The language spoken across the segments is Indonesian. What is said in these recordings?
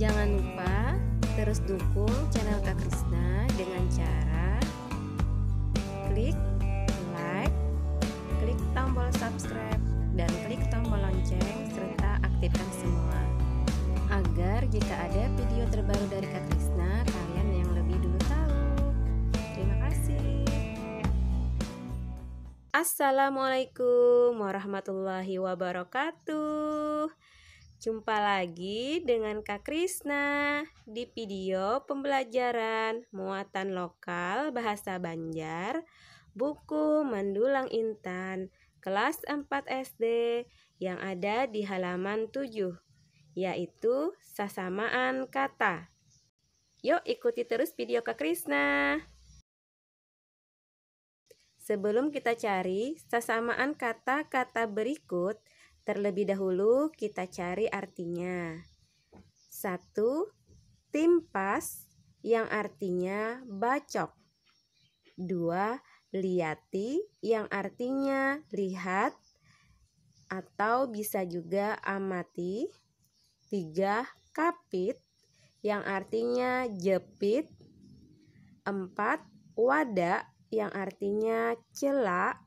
Jangan lupa terus dukung channel Kak Krisna dengan cara klik like, klik tombol subscribe, dan klik tombol lonceng serta aktifkan semua agar jika ada video terbaru dari Kak Krisna kalian yang lebih dulu tahu. Terima kasih. Assalamualaikum warahmatullahi wabarakatuh. Jumpa lagi dengan Kak Krisna di video pembelajaran muatan lokal bahasa Banjar buku Mendulang Intan kelas 4 SD yang ada di halaman 7, yaitu sasamaan kata. Yuk ikuti terus video Kak Krisna. Sebelum kita cari sasamaan kata-kata berikut, terlebih dahulu kita cari artinya. 1. Timpas yang artinya bacok. 2. Liati yang artinya lihat atau bisa juga amati. 3. Kapit yang artinya jepit. 4. Wadak yang artinya celak.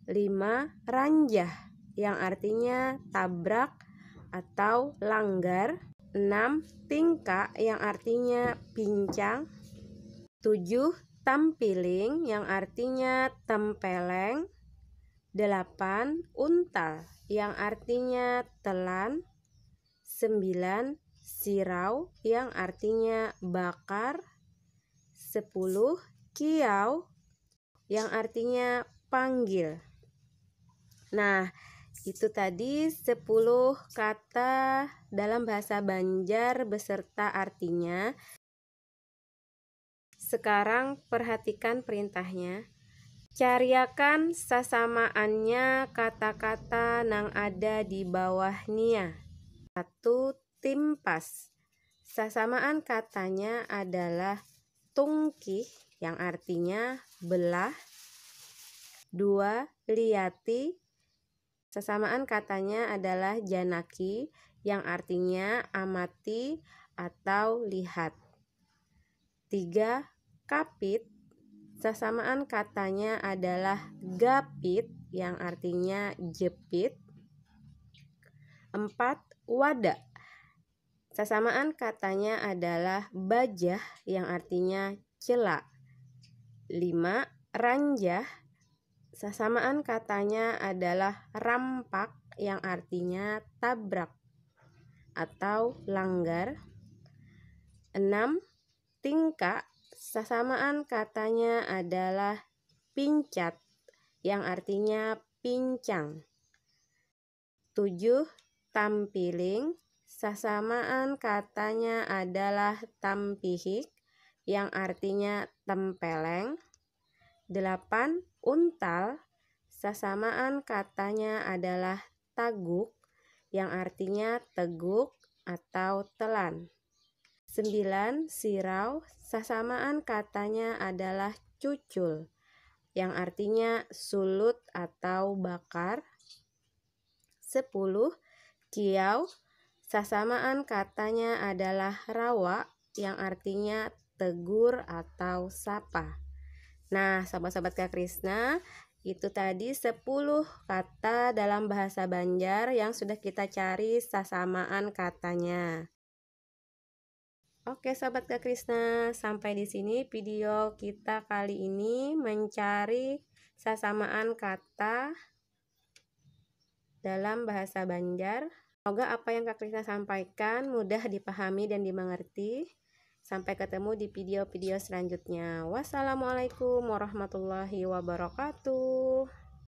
5. Ranjah yang artinya tabrak atau langgar. 6. Tingkak yang artinya pincang. 7. Tampiling yang artinya tempeleng. 8. Untal yang artinya telan. 9. Sirau yang artinya bakar. 10. Kiau yang artinya panggil. Nah, itu tadi 10 kata dalam bahasa Banjar beserta artinya. Sekarang perhatikan perintahnya. Cariakan sasamaannya kata-kata nang ada di bawahnya. 1. Timpas. Sasamaan katanya adalah tungkih yang artinya belah. 2. Liati. Sasamaan katanya adalah janaki yang artinya amati atau lihat. 3. Kapit. Sasamaan katanya adalah gapit yang artinya jepit. 4. Wadak. Sasamaan katanya adalah bajah yang artinya celak. 5. Ranjah. Sasamaan katanya adalah rampak yang artinya tabrak atau langgar. 6. Tingkak. Sasamaan katanya adalah pincat yang artinya pincang. 7. Tampiling. Sasamaan katanya adalah tampihik yang artinya tempeleng. 8. Untal. Sasamaan katanya adalah taguk yang artinya teguk atau telan. 9. Sirau. Sasamaan katanya adalah cucul yang artinya sulut atau bakar. 10. Kiau. Sasamaan katanya adalah rawa yang artinya tegur atau sapa. Nah, sahabat-sahabat Kak Krisna, itu tadi 10 kata dalam bahasa Banjar yang sudah kita cari sasamaan katanya. Oke, sahabat Kak Krisna, sampai di sini video kita kali ini mencari sasamaan kata dalam bahasa Banjar. Semoga apa yang Kak Krisna sampaikan mudah dipahami dan dimengerti. Sampai ketemu di video-video selanjutnya. Wassalamualaikum warahmatullahi wabarakatuh.